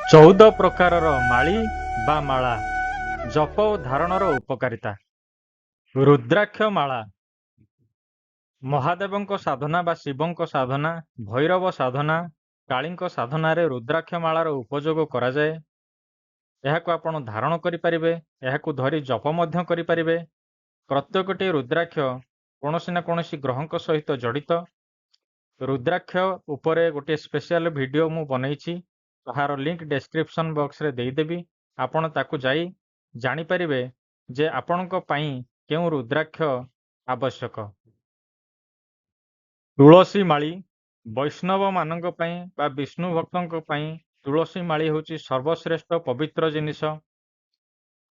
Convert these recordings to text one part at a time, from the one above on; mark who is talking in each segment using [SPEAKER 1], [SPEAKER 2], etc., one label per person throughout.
[SPEAKER 1] 14 ପ୍ରକାରର ମାଳି ବା ମାଳା ଜପ ଓ ଧାରଣର ଉପକାରିତା। ରୁଦ୍ରାକ୍ଷ ମାଳା ମହାଦେବଙ୍କ ସାଧନା ବା ଶିବଙ୍କ ସାଧନା, ଭୈରବ ସାଧନା, କାଳୀଙ୍କ ସାଧନାରେ ରୁଦ୍ରାକ୍ଷ ମାଳାର ଉପଯୋଗ କରାଯାଏ। ଏହାକୁ ଆପଣ ଧାରଣ କରିପାରିବେ, ଏହାକୁ ଧରି ଜପ ମଧ୍ୟ କରିପାରିବେ। ପ୍ରତ୍ୟେକଟି ରୁଦ୍ରାକ୍ଷ କୌଣସି ନା କୌଣସି ଗ୍ରହଙ୍କ ସହିତ ଜଡ଼ିତ। ରୁଦ୍ରାକ୍ଷ ଉପରେ ଗୋଟିଏ ସ୍ପେଶିଆଲ ଭିଡ଼ିଓ ମୁଁ ବନେଇଛି, ତାହାର ଲିଙ୍କ ଡେସ୍କ୍ରିପସନ୍ ବକ୍ସରେ ଦେଇଦେବି। ଆପଣ ତାକୁ ଯାଇ ଜାଣିପାରିବେ ଯେ ଆପଣଙ୍କ ପାଇଁ କେଉଁ ରୁଦ୍ରାକ୍ଷ ଆବଶ୍ୟକ। ତୁଳସୀ ମାଳି ବୈଷ୍ଣବମାନଙ୍କ ପାଇଁ ବା ବିଷ୍ଣୁ ଭକ୍ତଙ୍କ ପାଇଁ ତୁଳସୀ ମାଳି ହେଉଛି ସର୍ବଶ୍ରେଷ୍ଠ ପବିତ୍ର ଜିନିଷ।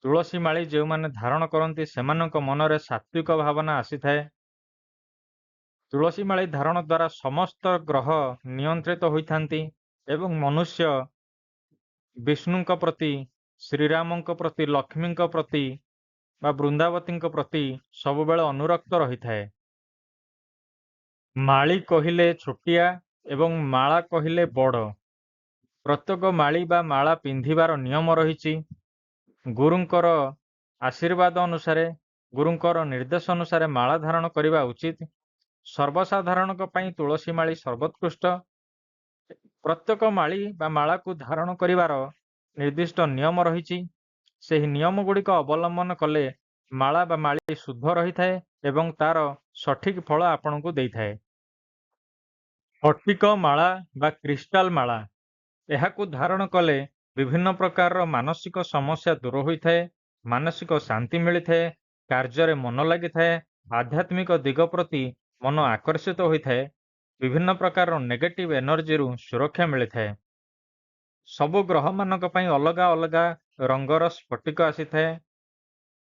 [SPEAKER 1] ତୁଳସୀ ମାଳି ଯେଉଁମାନେ ଧାରଣ କରନ୍ତି ସେମାନଙ୍କ ମନରେ ସାତ୍ବିକ ଭାବନା ଆସିଥାଏ। ତୁଳସୀ ମାଳି ଧାରଣ ଦ୍ୱାରା ସମସ୍ତ ଗ୍ରହ ନିୟନ୍ତ୍ରିତ ହୋଇଥାନ୍ତି ଏବଂ ମନୁଷ୍ୟ ବିଷ୍ଣୁଙ୍କ ପ୍ରତି, ଶ୍ରୀରାମଙ୍କ ପ୍ରତି, ଲକ୍ଷ୍ମୀଙ୍କ ପ୍ରତି ବା ବୃନ୍ଦାବତୀଙ୍କ ପ୍ରତି ସବୁବେଳେ ଅନୁରକ୍ତ ରହିଥାଏ। ମାଳି କହିଲେ ଛୋଟିଆ ଏବଂ ମାଳା କହିଲେ ବଡ଼। ପ୍ରତ୍ୟେକ ମାଳି ବା ମାଳା ପିନ୍ଧିବାର ନିୟମ ରହିଛି। ଗୁରୁଙ୍କର ଆଶୀର୍ବାଦ ଅନୁସାରେ, ଗୁରୁଙ୍କର ନିର୍ଦ୍ଦେଶ ଅନୁସାରେ ମାଳା ଧାରଣ କରିବା ଉଚିତ। ସର୍ବସାଧାରଣଙ୍କ ପାଇଁ ତୁଳସୀ ମାଳି ସର୍ବୋତ୍କୃଷ୍ଟ। ପ୍ରତ୍ୟେକ ମାଳି ବା ମାଳାକୁ ଧାରଣ କରିବାର ନିର୍ଦ୍ଦିଷ୍ଟ ନିୟମ ରହିଛି। ସେହି ନିୟମ ଗୁଡ଼ିକ ଅବଲମ୍ବନ କଲେ ମାଳା ବା ମାଳି ଶୁଦ୍ଧ ରହିଥାଏ ଏବଂ ତାର ସଠିକ ଫଳ ଆପଣଙ୍କୁ ଦେଇଥାଏ। ସ୍ଫଟିକ ମାଳା ବା କ୍ରିଷ୍ଟାଲ ମାଳା, ଏହାକୁ ଧାରଣ କଲେ ବିଭିନ୍ନ ପ୍ରକାରର ମାନସିକ ସମସ୍ୟା ଦୂର ହୋଇଥାଏ, ମାନସିକ ଶାନ୍ତି ମିଳିଥାଏ, କାର୍ଯ୍ୟରେ ମନ ଲାଗିଥାଏ, ଆଧ୍ୟାତ୍ମିକ ଦିଗ ପ୍ରତି ମନ ଆକର୍ଷିତ ହୋଇଥାଏ, ବିଭିନ୍ନ ପ୍ରକାରର ନେଗେଟିଭ ଏନର୍ଜିରୁ ସୁରକ୍ଷା ମିଳିଥାଏ। ସବୁ ଗ୍ରହମାନଙ୍କ ପାଇଁ ଅଲଗା ଅଲଗା ରଙ୍ଗର ସ୍ଫଟିକ ଆସିଥାଏ।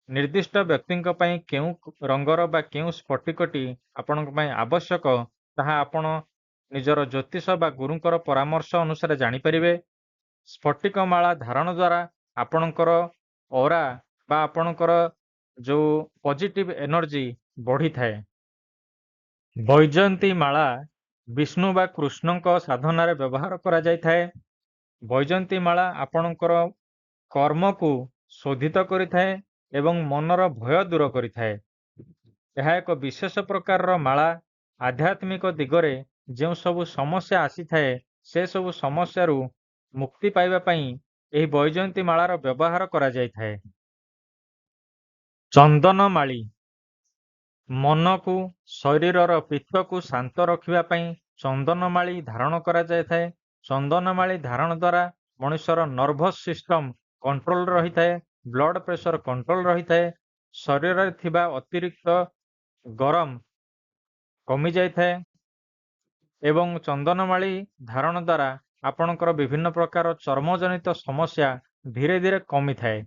[SPEAKER 1] ନିର୍ଦ୍ଦିଷ୍ଟ ବ୍ୟକ୍ତିଙ୍କ ପାଇଁ କେଉଁ ରଙ୍ଗର ବା କେଉଁ ସ୍ଫଟିକଟି ଆପଣଙ୍କ ପାଇଁ ଆବଶ୍ୟକ ତାହା ଆପଣ ନିଜର ଜ୍ୟୋତିଷ ବା ଗୁରୁଙ୍କର ପରାମର୍ଶ ଅନୁସାରେ ଜାଣିପାରିବେ। ସ୍ଫଟିକ ମାଳା ଧାରଣ ଦ୍ୱାରା ଆପଣଙ୍କର ଅରା ବା ଆପଣଙ୍କର ଯେଉଁ ପଜିଟିଭ ଏନର୍ଜି ବଢ଼ିଥାଏ। ବୈଜୟନ୍ତୀ ମାଳା ବିଷ୍ଣୁ ବା କୃଷ୍ଣଙ୍କ ସାଧନାରେ ବ୍ୟବହାର କରାଯାଇଥାଏ। ବୈଜୟନ୍ତୀ ମାଳା ଆପଣଙ୍କର କର୍ମକୁ ଶୋଧିତ କରିଥାଏ ଏବଂ ମନର ଭୟ ଦୂର କରିଥାଏ। ଏହା ଏକ ବିଶେଷ ପ୍ରକାରର ମାଳା। ଆଧ୍ୟାତ୍ମିକ ଦିଗରେ ଯେଉଁ ସବୁ ସମସ୍ୟା ଆସିଥାଏ ସେ ସବୁ ସମସ୍ୟାରୁ ମୁକ୍ତି ପାଇବା ପାଇଁ ଏହି ବୈଜୟନ୍ତୀ ମାଳାର ବ୍ୟବହାର କରାଯାଇଥାଏ। ଚନ୍ଦନ ମାଳି ମନକୁ, ଶରୀରର ପିତ୍ତକୁ ଶାନ୍ତ ରଖିବା ପାଇଁ ଚନ୍ଦନ ମାଳି ଧାରଣ କରାଯାଇଥାଏ। ଚନ୍ଦନ ମାଳି ଧାରଣ ଦ୍ୱାରା ମଣିଷର ନର୍ଭସ ସିଷ୍ଟମ କଣ୍ଟ୍ରୋଲ ରହିଥାଏ, ବ୍ଲଡ ପ୍ରେସର କଣ୍ଟ୍ରୋଲ ରହିଥାଏ, ଶରୀରରେ ଥିବା ଅତିରିକ୍ତ ଗରମ କମିଯାଇଥାଏ ଏବଂ ଚନ୍ଦନ ମାଳି ଧାରଣ ଦ୍ୱାରା ଆପଣଙ୍କର ବିଭିନ୍ନ ପ୍ରକାର ଚର୍ମଜନିତ ସମସ୍ୟା ଧୀରେ ଧୀରେ କମିଥାଏ।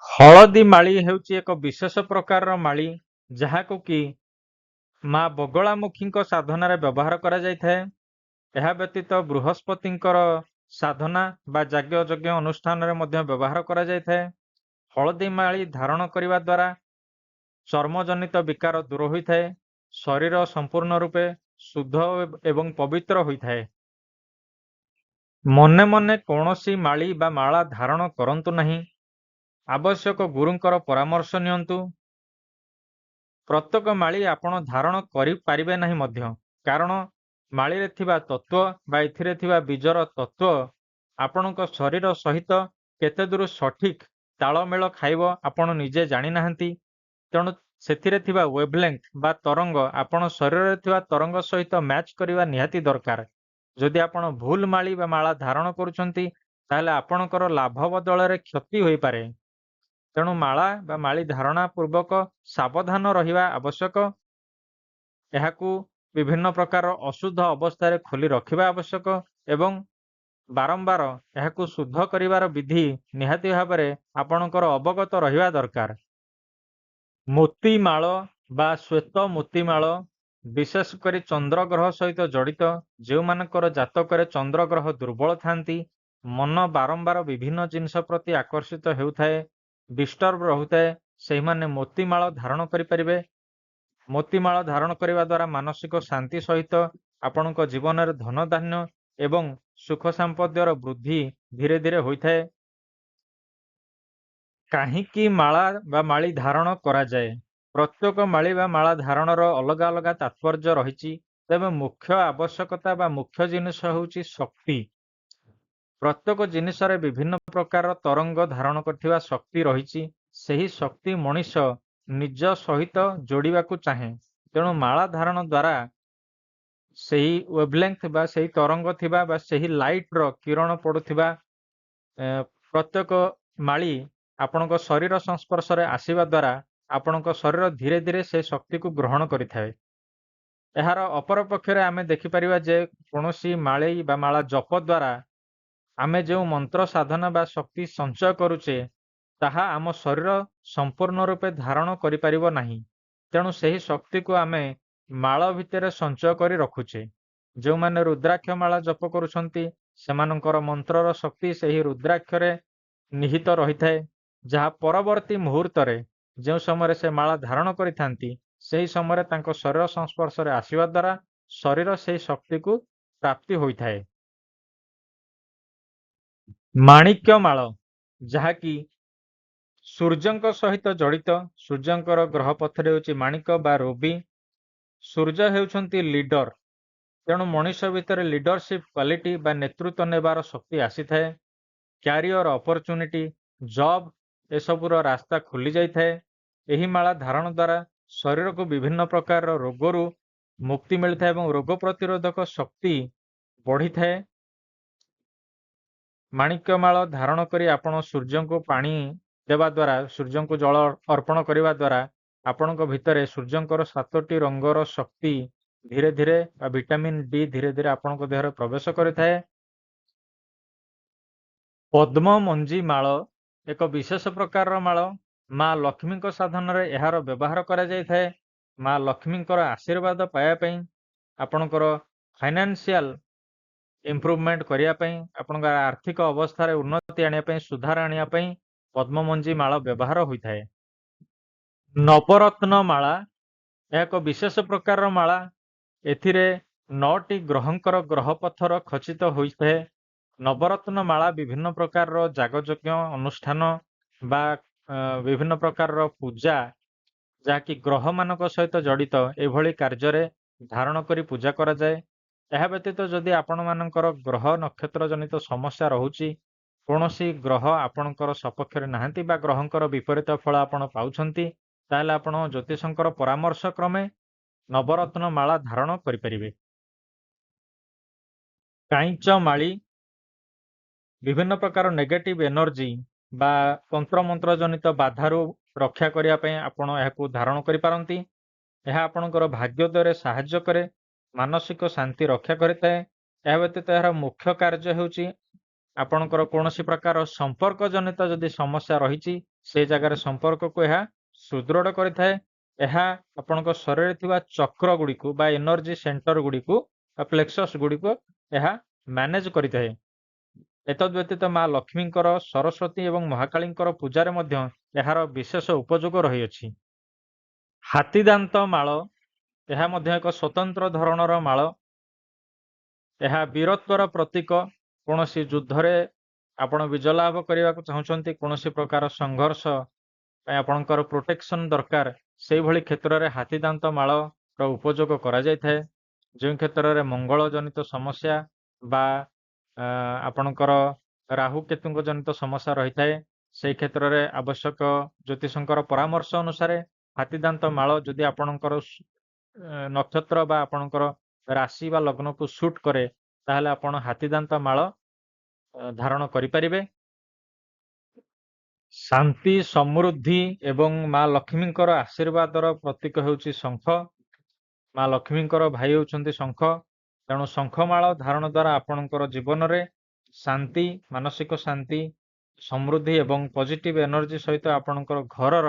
[SPEAKER 1] ହଳଦୀ ମାଳି ହେଉଛି ଏକ ବିଶେଷ ପ୍ରକାରର ମାଳି, ଯାହାକୁ କି ମା ବଗଳାମୁଖୀଙ୍କ ସାଧନାରେ ବ୍ୟବହାର କରାଯାଇଥାଏ। ଏହା ବ୍ୟତୀତ ବୃହସ୍ପତିଙ୍କର ସାଧନା ବା ଯାଜ୍ଞ ଯଜ୍ଞ ଅନୁଷ୍ଠାନରେ ମଧ୍ୟ ବ୍ୟବହାର କରାଯାଇଥାଏ। ହଳଦୀ ମାଳି ଧାରଣ କରିବା ଦ୍ୱାରା ଚର୍ମଜନିତ ବିକାର ଦୂର ହୋଇଥାଏ, ଶରୀର ସମ୍ପୂର୍ଣ୍ଣ ରୂପେ ଶୁଦ୍ଧ ଏବଂ ପବିତ୍ର ହୋଇଥାଏ। ମନେ ମନେ କୌଣସି ମାଳି ବା ମାଳା ଧାରଣ କରନ୍ତୁ ନାହିଁ, ଆବଶ୍ୟକ ଗୁରୁଙ୍କର ପରାମର୍ଶ ନିଅନ୍ତୁ। ପ୍ରତ୍ୟେକ ମାଳି ଆପଣ ଧାରଣ କରିପାରିବେ ନାହିଁ ମଧ୍ୟ, କାରଣ ମାଳିରେ ଥିବା ତତ୍ତ୍ୱ ବା ଏଥିରେ ଥିବା ବୀଜର ତତ୍ତ୍ୱ ଆପଣଙ୍କ ଶରୀର ସହିତ କେତେ ଦୂର ସଠିକ ତାଳମେଳ ଖାଇବ ଆପଣ ନିଜେ ଜାଣିନାହାନ୍ତି। ତେଣୁ ସେଥିରେ ଥିବା ୱେଭଲେନ୍ଥ ବା ତରଙ୍ଗ ଆପଣ ଶରୀରରେ ଥିବା ତରଙ୍ଗ ସହିତ ମ୍ୟାଚ୍ କରିବା ନିହାତି ଦରକାର। ଯଦି ଆପଣ ଭୁଲ ମାଳି ବା ମାଳା ଧାରଣ କରୁଛନ୍ତି ତାହେଲେ ଆପଣଙ୍କର ଲାଭ ବଦଳରେ କ୍ଷତି ହୋଇପାରେ। ତେଣୁ ମାଳା ବା ମାଳି ଧାରଣା ପୂର୍ବକ ସାବଧାନ ରହିବା ଆବଶ୍ୟକ। ଏହାକୁ ବିଭିନ୍ନ ପ୍ରକାର ଅଶୁଦ୍ଧ ଅବସ୍ଥାରେ ଖୋଲି ରଖିବା ଆବଶ୍ୟକ ଏବଂ ବାରମ୍ବାର ଏହାକୁ ଶୁଦ୍ଧ କରିବାର ବିଧି ନିହାତି ଭାବରେ ଆପଣଙ୍କର ଅବଗତ ରହିବା ଦରକାର। ମୋତିମାଳ ବା ଶ୍ଵେତ ମୋତିମାଳ ବିଶେଷ କରି ଚନ୍ଦ୍ରଗ୍ରହ ସହିତ ଜଡ଼ିତ। ଯେଉଁମାନଙ୍କର ଜାତକରେ ଚନ୍ଦ୍ରଗ୍ରହ ଦୁର୍ବଳ ଥାନ୍ତି, ମନ ବାରମ୍ବାର ବିଭିନ୍ନ ଜିନିଷ ପ୍ରତି ଆକର୍ଷିତ ହେଉଥାଏ, ଡିଷ୍ଟର୍ବ ରହୁଥାଏ, ସେହିମାନେ ମୋତିମାଳ ଧାରଣ କରିପାରିବେ। ମୋତିମାଳ ଧାରଣ କରିବା ଦ୍ୱାରା ମାନସିକ ଶାନ୍ତି ସହିତ ଆପଣଙ୍କ ଜୀବନରେ ଧନଧାନ୍ୟ ଏବଂ ସୁଖ ସମ୍ପଦର ବୃଦ୍ଧି ଧୀରେ ଧୀରେ ହୋଇଥାଏ। କାହିଁକି ମାଳା ବା ମାଳି ଧାରଣ କରାଯାଏ? ପ୍ରତ୍ୟେକ ମାଳି ବା ମାଳା ଧାରଣର ଅଲଗା ଅଲଗା ତାତ୍ପର୍ଯ୍ୟ ରହିଛି। ତେବେ ମୁଖ୍ୟ ଆବଶ୍ୟକତା ବା ମୁଖ୍ୟ ଜିନିଷ ହେଉଛି ଶକ୍ତି। ପ୍ରତ୍ୟେକ ଜିନିଷରେ ବିଭିନ୍ନ ପ୍ରକାର ତରଙ୍ଗ ଧାରଣ କରୁଥିବା ଶକ୍ତି ରହିଛି। ସେହି ଶକ୍ତି ମଣିଷ ନିଜ ସହିତ ଯୋଡ଼ିବାକୁ ଚାହେଁ। ତେଣୁ ମାଳା ଧାରଣ ଦ୍ୱାରା ସେହି ୱେଭଲେନ୍ଥ ବା ସେହି ତରଙ୍ଗ ଥିବା ବା ସେହି ଲାଇଟର କିରଣ ପଡ଼ୁଥିବା ପ୍ରତ୍ୟେକ ମାଳି ଆପଣଙ୍କ ଶରୀର ସଂସ୍ପର୍ଶରେ ଆସିବା ଦ୍ୱାରା ଆପଣଙ୍କ ଶରୀର ଧୀରେ ଧୀରେ ସେ ଶକ୍ତିକୁ ଗ୍ରହଣ କରିଥାଏ। ଏହାର ଅପରପକ୍ଷରେ ଆମେ ଦେଖିପାରିବା ଯେ କୌଣସି ମାଳି ବା ମାଳା ଜପ ଦ୍ୱାରା ଆମେ ଯେଉଁ ମନ୍ତ୍ର ସାଧନା ବା ଶକ୍ତି ସଞ୍ଚୟ କରୁଛେ ତାହା ଆମ ଶରୀର ସମ୍ପୂର୍ଣ୍ଣ ରୂପେ ଧାରଣ କରିପାରିବ ନାହିଁ। ତେଣୁ ସେହି ଶକ୍ତିକୁ ଆମେ ମାଳ ଭିତରେ ସଞ୍ଚୟ କରି ରଖୁଛେ। ଯେଉଁମାନେ ରୁଦ୍ରାକ୍ଷ ମାଳା ଜପ କରୁଛନ୍ତି ସେମାନଙ୍କର ମନ୍ତ୍ରର ଶକ୍ତି ସେହି ରୁଦ୍ରାକ୍ଷରେ ନିହିତ ରହିଥାଏ, ଯାହା ପରବର୍ତ୍ତୀ ମୁହୂର୍ତ୍ତରେ ଯେଉଁ ସମୟରେ ସେ ମାଳା ଧାରଣ କରିଥାନ୍ତି ସେହି ସମୟରେ ତାଙ୍କ ଶରୀର ସଂସ୍ପର୍ଶରେ ଆସିବା ଦ୍ୱାରା ଶରୀର ସେହି ଶକ୍ତିକୁ ପ୍ରାପ୍ତି ହୋଇଥାଏ। ମାଣିକ୍ୟ ମାଳ, ଯାହାକି ସୂର୍ଯ୍ୟଙ୍କ ସହିତ ଜଡ଼ିତ। ସୂର୍ଯ୍ୟଙ୍କର ଗ୍ରହ ପଥରେ ହେଉଛି ମାଣିକ ବା ରୁବି। ସୂର୍ଯ୍ୟ ହେଉଛନ୍ତି ଲିଡର। ତେଣୁ ମଣିଷ ଭିତରେ ଲିଡରସିପ୍ କ୍ୱାଲିଟି ବା ନେତୃତ୍ୱ ନେବାର ଶକ୍ତି ଆସିଥାଏ। କ୍ୟାରିୟର ଅପରଚ୍ୟୁନିଟି, ଜବ୍ ଏସବୁର ରାସ୍ତା ଖୋଲି ଯାଇଥାଏ। ଏହି ମାଳା ଧାରଣ ଦ୍ୱାରା ଶରୀରକୁ ବିଭିନ୍ନ ପ୍ରକାରର ରୋଗରୁ ମୁକ୍ତି ମିଳିଥାଏ ଏବଂ ରୋଗ ପ୍ରତିରୋଧକ ଶକ୍ତି ବଢ଼ିଥାଏ। ମାଣିକ୍ୟ ମାଳ ଧାରଣ କରି ଆପଣ ସୂର୍ଯ୍ୟଙ୍କୁ ପାଣି ଦେବା ଦ୍ୱାରା, ସୂର୍ଯ୍ୟଙ୍କୁ ଜଳ ଅର୍ପଣ କରିବା ଦ୍ୱାରା ଆପଣଙ୍କ ଭିତରେ ସୂର୍ଯ୍ୟଙ୍କର 7ଟି ରଙ୍ଗର ଶକ୍ତି ଧୀରେ ଧୀରେ ବା ଭିଟାମିନ୍ ଡି ଧୀରେ ଧୀରେ ଆପଣଙ୍କ ଦେହରେ ପ୍ରବେଶ କରିଥାଏ। ପଦ୍ମ ମଞ୍ଜି ମାଳ ଏକ ବିଶେଷ ପ୍ରକାରର ମାଳ। ମା ଲକ୍ଷ୍ମୀଙ୍କ ସାଧନରେ ଏହାର ବ୍ୟବହାର କରାଯାଇଥାଏ। ମା ଲକ୍ଷ୍ମୀଙ୍କର ଆଶୀର୍ବାଦ ପାଇବା ପାଇଁ, ଆପଣଙ୍କର ଫାଇନାନ୍ସିଆଲ ଇମ୍ପ୍ରୁଭମେଣ୍ଟ କରିବା ପାଇଁ, ଆପଣଙ୍କର ଆର୍ଥିକ ଅବସ୍ଥାରେ ଉନ୍ନତି ଆଣିବା ପାଇଁ, ସୁଧାର ଆଣିବା ପାଇଁ ପଦ୍ମମଞ୍ଜି ମାଳ ବ୍ୟବହାର ହୋଇଥାଏ। ନବରତ୍ନ ମାଳା ଏହା ଏକ ବିଶେଷ ପ୍ରକାରର ମାଳା। ଏଥିରେ 9ଟି ଗ୍ରହଙ୍କର ଗ୍ରହପଥର ଖଚିତ ହୋଇଥାଏ। ନବରତ୍ନ ମାଳା ବିଭିନ୍ନ ପ୍ରକାରର ଯାଗଯଜ୍ଞ ଅନୁଷ୍ଠାନ ବା ବିଭିନ୍ନ ପ୍ରକାରର ପୂଜା, ଯାହାକି ଗ୍ରହମାନଙ୍କ ସହିତ ଜଡ଼ିତ, ଏଭଳି କାର୍ଯ୍ୟରେ ଧାରଣ କରି ପୂଜା କରାଯାଏ। ଏହା ବ୍ୟତୀତ ଯଦି ଆପଣମାନଙ୍କର ଗ୍ରହ ନକ୍ଷତ୍ର ଜନିତ ସମସ୍ୟା ରହୁଛି, କୌଣସି ଗ୍ରହ ଆପଣଙ୍କର ସପକ୍ଷରେ ନାହାନ୍ତି ବା ଗ୍ରହଙ୍କର ବିପରୀତ ଫଳ ଆପଣ ପାଉଛନ୍ତି, ତାହେଲେ ଆପଣ ଜ୍ୟୋତିଷଙ୍କର ପରାମର୍ଶ କ୍ରମେ ନବରତ୍ନ ମାଳା ଧାରଣ କରିପାରିବେ। କାଇଁଚ ମାଳି ବିଭିନ୍ନ ପ୍ରକାର ନେଗେଟିଭ ଏନର୍ଜି ବା ତନ୍ତ୍ରମନ୍ତ୍ର ଜନିତ ବାଧାରୁ ରକ୍ଷା କରିବା ପାଇଁ ଆପଣ ଏହାକୁ ଧାରଣ କରିପାରନ୍ତି। ଏହା ଆପଣଙ୍କର ଭାଗ୍ୟୋଦୟରେ ସାହାଯ୍ୟ କରେ, ମାନସିକ ଶାନ୍ତି ରକ୍ଷା କରିଥାଏ। ଏହା ବ୍ୟତୀତ ଏହାର ମୁଖ୍ୟ କାର୍ଯ୍ୟ ହେଉଛି ଆପଣଙ୍କର କୌଣସି ପ୍ରକାର ସମ୍ପର୍କ ଜନିତ ଯଦି ସମସ୍ୟା ରହିଛି ସେ ଜାଗାରେ ସମ୍ପର୍କକୁ ଏହା ସୁଦୃଢ଼ କରିଥାଏ। ଏହା ଆପଣଙ୍କ ଶରୀରରେ ଥିବା ଚକ୍ର ଗୁଡ଼ିକୁ ବା ଏନର୍ଜି ସେଣ୍ଟର ଗୁଡ଼ିକୁ ବା ପ୍ଲେକ୍ସସ୍ ଗୁଡ଼ିକୁ ଏହା ମ୍ୟାନେଜ କରିଥାଏ। ଏତଦ୍ ବ୍ୟତୀତ ମା ଲକ୍ଷ୍ମୀଙ୍କର, ସରସ୍ୱତୀ ଏବଂ ମହାକାଳୀଙ୍କର ପୂଜାରେ ମଧ୍ୟ ଏହାର ବିଶେଷ ଉପଯୋଗ ରହିଅଛି। ହାତୀଦାନ୍ତ ମାଳ ଏହା ମଧ୍ୟ ଏକ ସ୍ୱତନ୍ତ୍ର ଧରଣର ମାଳ। ଏହା ବୀରତ୍ୱର ପ୍ରତୀକ। କୌଣସି ଯୁଦ୍ଧରେ ଆପଣ ବିଜୟ ଲାଭ କରିବାକୁ ଚାହୁଁଛନ୍ତି, କୌଣସି ପ୍ରକାର ସଂଘର୍ଷ ପାଇଁ ଆପଣଙ୍କର ପ୍ରୋଟେକ୍ସନ ଦରକାର, ସେଇଭଳି କ୍ଷେତ୍ରରେ ହାତୀଦାନ୍ତ ମାଳର ଉପଯୋଗ କରାଯାଇଥାଏ। ଯେଉଁ କ୍ଷେତ୍ରରେ ମଙ୍ଗଳ ଜନିତ ସମସ୍ୟା ବା ଆପଣଙ୍କର ରାହୁ କେତୁଙ୍କ ଜନିତ ସମସ୍ୟା ରହିଥାଏ, ସେହି କ୍ଷେତ୍ରରେ ଆବଶ୍ୟକ ଜ୍ୟୋତିଷଙ୍କର ପରାମର୍ଶ ଅନୁସାରେ ହାତୀଦାନ୍ତ ମାଳ ଯଦି ଆପଣଙ୍କର ନକ୍ଷତ୍ର ବା ଆପଣଙ୍କର ରାଶି ବା ଲଗ୍ନକୁ ସୁଟ୍ କରେ, ତାହେଲେ ଆପଣ ହାତୀଦାନ୍ତ ମାଳ ଧାରଣ କରିପାରିବେ। ଶାନ୍ତି, ସମୃଦ୍ଧି ଏବଂ ମା ଲକ୍ଷ୍ମୀଙ୍କର ଆଶୀର୍ବାଦର ପ୍ରତୀକ ହେଉଛି ଶଙ୍ଖ। ମା ଲକ୍ଷ୍ମୀଙ୍କର ଭାଇ ହେଉଛନ୍ତି ଶଙ୍ଖ। ତେଣୁ ଶଙ୍ଖମାଳ ଧାରଣ ଦ୍ୱାରା ଆପଣଙ୍କର ଜୀବନରେ ଶାନ୍ତି, ମାନସିକ ଶାନ୍ତି, ସମୃଦ୍ଧି ଏବଂ ପଜିଟିଭ ଏନର୍ଜି ସହିତ ଆପଣଙ୍କର ଘରର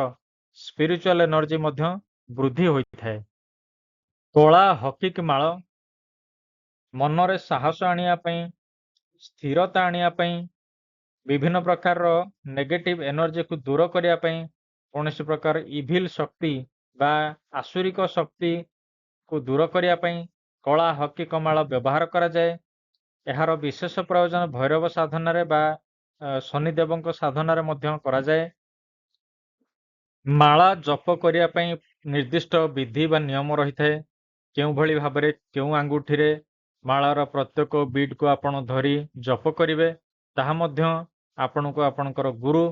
[SPEAKER 1] ସ୍ପିରିଚୁଆଲ ଏନର୍ଜି ମଧ୍ୟ ବୃଦ୍ଧି ହୋଇଥାଏ। ତୋଳା ହକିକ ମାଳ ମନରେ ସାହସ ଆଣିବା ପାଇଁ, ସ୍ଥିରତା ଆଣିବା ପାଇଁ, ବିଭିନ୍ନ ପ୍ରକାରର ନେଗେଟିଭ ଏନର୍ଜିକୁ ଦୂର କରିବା ପାଇଁ, କୌଣସି ପ୍ରକାର ଇଭିଲ୍ ଶକ୍ତି ବା ଆସୁରିକ ଶକ୍ତିକୁ ଦୂର କରିବା ପାଇଁ କଳା ହକିକ ମାଳ ବ୍ୟବହାର କରାଯାଏ। ଏହାର ବିଶେଷ ପ୍ରୟୋଜନ ଭୈରବ ସାଧନାରେ ବା ଶନିଦେବଙ୍କ ସାଧନାରେ ମଧ୍ୟ କରାଯାଏ। ମାଳା ଜପ କରିବା ପାଇଁ ନିର୍ଦ୍ଦିଷ୍ଟ ବିଧି ବା ନିୟମ ରହିଥାଏ। କେଉଁଭଳି ଭାବରେ କେଉଁ ଆଙ୍ଗୁଠିରେ ମାଳାର ପ୍ରତ୍ୟେକ ବିଟକୁ ଆପଣ ଧରି ଜପ କରିବେ ତାହା ମଧ୍ୟ ଆପଣଙ୍କୁ ଆପଣଙ୍କର ଗୁରୁ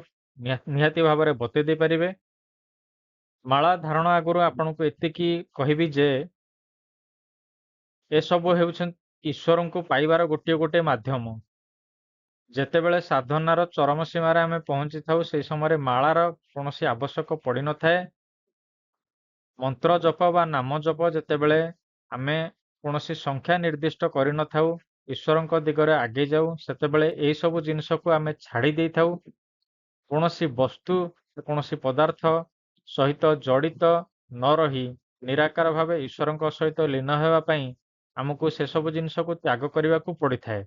[SPEAKER 1] ନିହାତି ଭାବରେ ବତେଇ ଦେଇପାରିବେ। ମାଳା ଧାରଣ ଆଗରୁ ଆପଣଙ୍କୁ ଏତିକି କହିବି ଯେ ଏସବୁ ହେଉଛନ୍ତି ଈଶ୍ୱରଙ୍କୁ ପାଇବାର ଗୋଟିଏ ମାଧ୍ୟମ। ଯେତେବେଳେ ସାଧନାର ଚରମ ସୀମାରେ ଆମେ ପହଞ୍ଚିଥାଉ ସେହି ସମୟରେ ମାଳାର କୌଣସି ଆବଶ୍ୟକ ପଡ଼ିନଥାଏ। ମନ୍ତ୍ର ଜପ ବା ନାମ ଜପ ଯେତେବେଳେ ଆମେ କୌଣସି ସଂଖ୍ୟା ନିର୍ଦ୍ଦିଷ୍ଟ କରିନଥାଉ, ଈଶ୍ୱରଙ୍କ ଦିଗରେ ଆଗେଇ ଯାଉ, ସେତେବେଳେ ଏହି ସବୁ ଜିନିଷକୁ ଆମେ ଛାଡ଼ି ଦେଇଥାଉ। କୌଣସି ବସ୍ତୁ କୌଣସି ପଦାର୍ଥ ସହିତ ଜଡ଼ିତ ନ ରହି ନିରାକାର ଭାବେ ଈଶ୍ୱରଙ୍କ ସହିତ ଲୀନ ହେବା ପାଇଁ ଆମକୁ ସେସବୁ ଜିନିଷକୁ ତ୍ୟାଗ କରିବାକୁ ପଡ଼ିଥାଏ।